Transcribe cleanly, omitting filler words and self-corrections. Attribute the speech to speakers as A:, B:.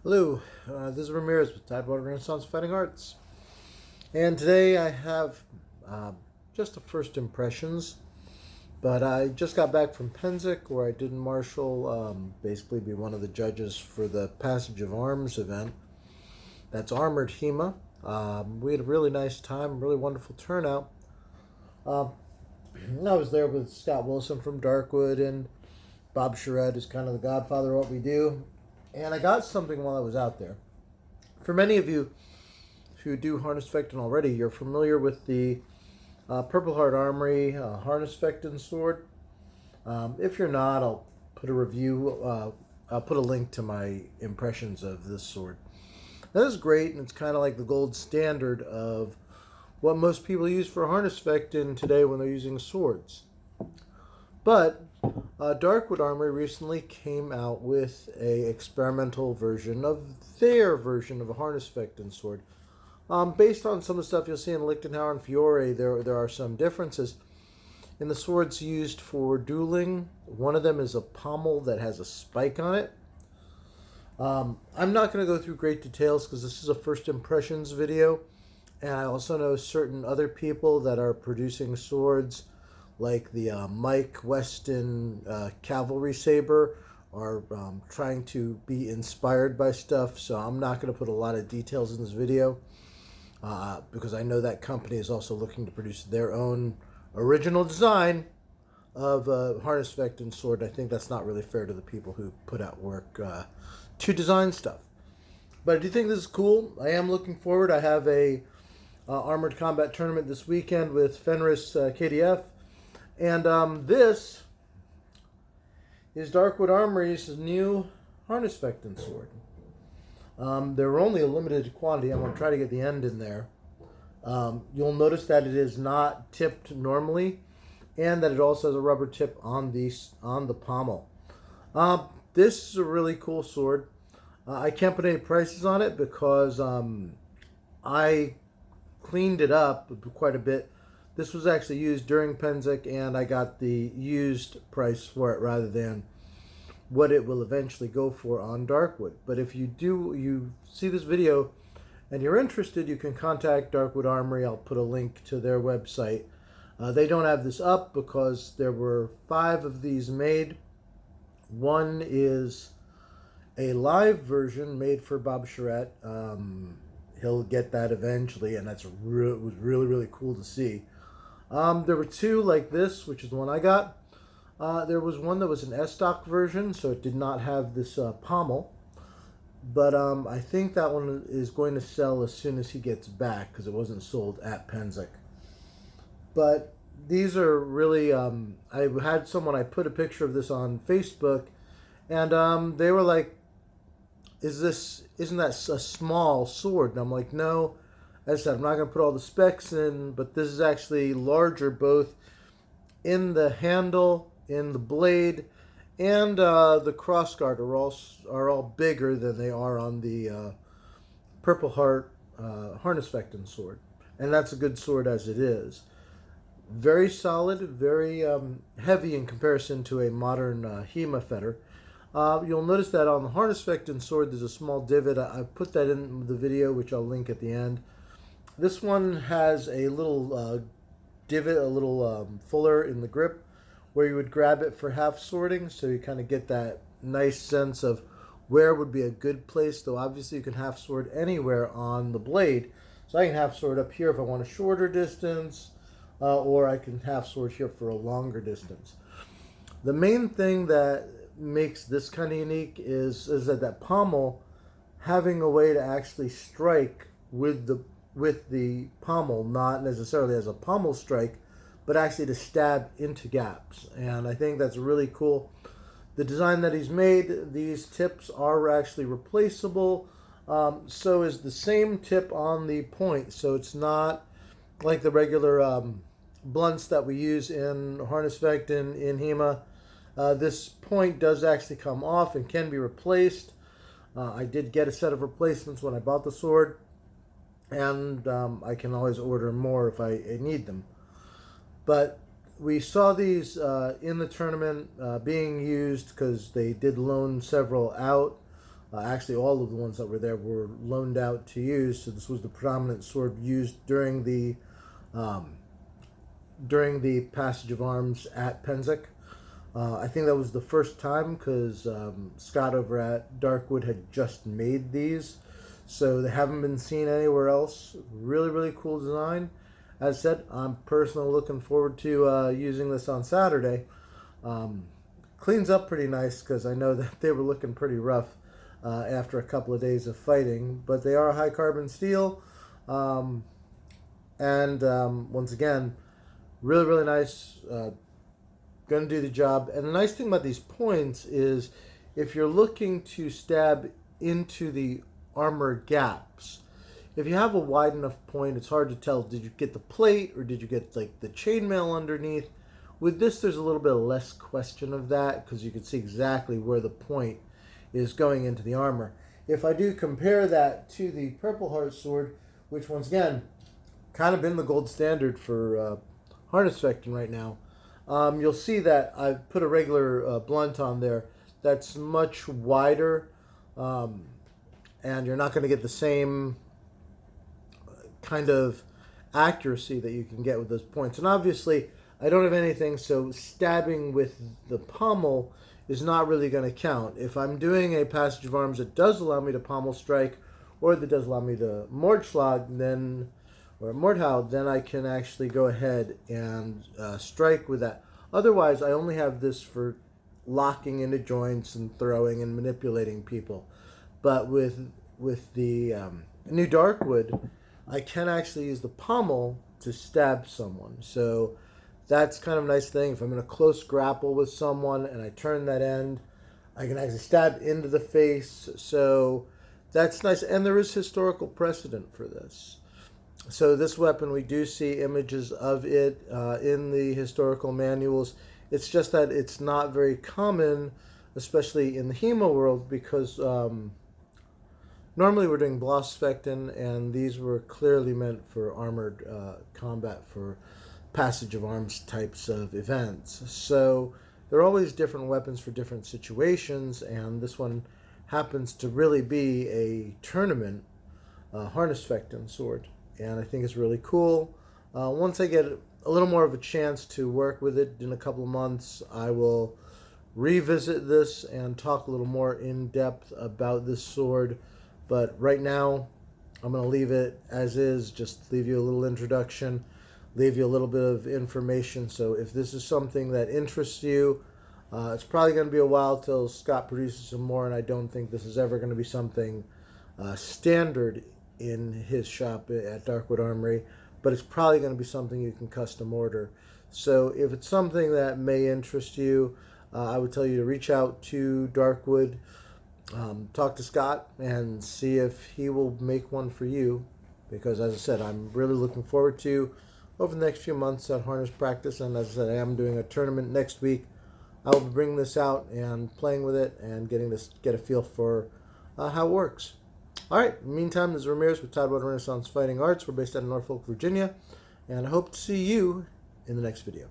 A: Hello, this is Ramirez with Darkwood Renaissance Fighting Arts, and today I have just a first impressions. But I just got back from Pennsic, where I did marshal, basically be one of the judges for the Passage of Arms event. That's armored HEMA. We had a really nice time, really wonderful turnout. I was there with Scott Wilson from Darkwood, and Bob Charette is kind of the godfather of what we do. And I got something while I was out there. For many of you who do Harnischfechten already, you're familiar with the Purple Heart Armory Harnischfechten Sword. If you're not, I'll put a review, I'll put a link to my impressions of this sword. That is great, and it's kind of like the gold standard of what most people use for Harnischfechten today when they're using swords. But Darkwood Armory recently came out with a experimental version of their version of a Harnischfechten sword. Based on some of the stuff you'll see in Lichtenhauer and Fiore, there are some differences. In the swords used for dueling, one of them is a pommel that has a spike on it. I'm not going to go through great details because this is a first impressions video, and I also know certain other people that are producing swords like the Mike Weston cavalry saber are trying to be inspired by stuff, so I'm not going to put a lot of details in this video because I know that company is also looking to produce their own original design of a Harnischfechten sword. I think that's not really fair to the people who put out work to design stuff. But I do think this is cool. I am looking forward. I have a armored combat tournament this weekend with Fenris KDF. And this is Darkwood Armory's new Harnischfechten sword. There are only a limited quantity. I'm going to try to get the end in there. You'll notice that it is not tipped normally, and that it also has a rubber tip on the pommel. This is a really cool sword. I can't put any prices on it because I cleaned it up quite a bit. This was actually used during Pennsic, and I got the used price for it rather than what it will eventually go for on Darkwood. But if you see this video and you're interested, you can contact Darkwood Armory. I'll put a link to their website. They don't have this up because there were 5 of these made. One is a live version made for Bob Charette. He'll get that eventually, and it was really, really cool to see. There were 2 like this, which is the one I got. There was one that was an S-stock version, so it did not have this pommel. But I think that one is going to sell as soon as he gets back because it wasn't sold at Pennsic. That these are really, I had someone, I put a picture of this on Facebook, and they were like, isn't that a small sword? And I'm like, no. As I said, I'm not going to put all the specs in, but this is actually larger both in the handle, in the blade, and the crossguard are all bigger than they are on the Purple Heart Harnischfechten sword. And that's a good sword as it is. Very solid, very heavy in comparison to a modern HEMA fetter. You'll notice that on the Harnischfechten sword there's a small divot. I put that in the video, which I'll link at the end. This one has a little divot, a little fuller in the grip, where you would grab it for half sorting, so you kind of get that nice sense of where would be a good place, though obviously you can half sword anywhere on the blade. So I can half sword up here if I want a shorter distance, or I can half sword here for a longer distance. The main thing that makes this kind of unique is that pommel having a way to actually strike with the pommel, not necessarily as a pommel strike, but actually to stab into gaps. And I think that's really cool. The design that he's made, these tips are actually replaceable. So is the same tip on the point. So it's not like the regular blunts that we use in Harnischfechten in HEMA. This point does actually come off and can be replaced. I did get a set of replacements when I bought the sword, and I can always order more if I need them. But we saw these in the tournament being used because they did loan several out. Actually, all of the ones that were there were loaned out to use, so this was the predominant sword used during the Passage of Arms at Pennsic. I think that was the first time because Scott over at Darkwood had just made these, so they haven't been seen anywhere else. Really, really cool design. As I said, I'm personally looking forward to using this on Saturday. Cleans up pretty nice because I know that they were looking pretty rough after a couple of days of fighting, but they are high carbon steel, and once again, really, really nice. Going to do the job. And the nice thing about these points is if you're looking to stab into the armor gaps, if you have a wide enough point, it's hard to tell, did you get the plate or did you get like the chainmail underneath? With this, there's a little bit less question of that because you can see exactly where the point is going into the armor. If I do compare that to the Purple Heart sword, which once again, kind of been the gold standard for Harnischfechten right now, you'll see that I've put a regular blunt on there that's much wider, and you're not going to get the same kind of accuracy that you can get with those points. And obviously, I don't have anything, so stabbing with the pommel is not really going to count. If I'm doing a Passage of Arms that does allow me to pommel strike, or that does allow me to Mordschlag, then or Mordhau, then I can actually go ahead and strike with that. Otherwise, I only have this for locking into joints and throwing and manipulating people. But with the new Darkwood, I can actually use the pommel to stab someone. So that's kind of a nice thing. If I'm in a close grapple with someone and I turn that end, I can actually stab into the face. So that's nice. And there is historical precedent for this. So this weapon, we do see images of it in the historical manuals. It's just that it's not very common, especially in the HEMA world, because normally we're doing Blossfechten, and these were clearly meant for armored combat, for Passage of Arms types of events. So there are always different weapons for different situations, and this one happens to really be a tournament Harnischfechten sword. And I think it's really cool. Once I get a little more of a chance to work with it in a couple of months, I will revisit this and talk a little more in depth about this sword. But right now, I'm going to leave it as is, just leave you a little introduction, leave you a little bit of information. So if this is something that interests you, it's probably going to be a while till Scott produces some more, and I don't think this is ever going to be something standard in his shop at Darkwood Armory, but it's probably going to be something you can custom order. So if it's something that may interest you, I would tell you to reach out to Darkwood, talk to Scott, and see if he will make one for you, because as I said, I'm really looking forward to over the next few months at harness practice, and as I said, I am doing a tournament next week. I will bring this out and playing with it and get a feel for how it works. All right, in the meantime, this is Ramirez with Tidewater Renaissance Fighting Arts. We're based out of Norfolk, Virginia, and I hope to see you in the next video.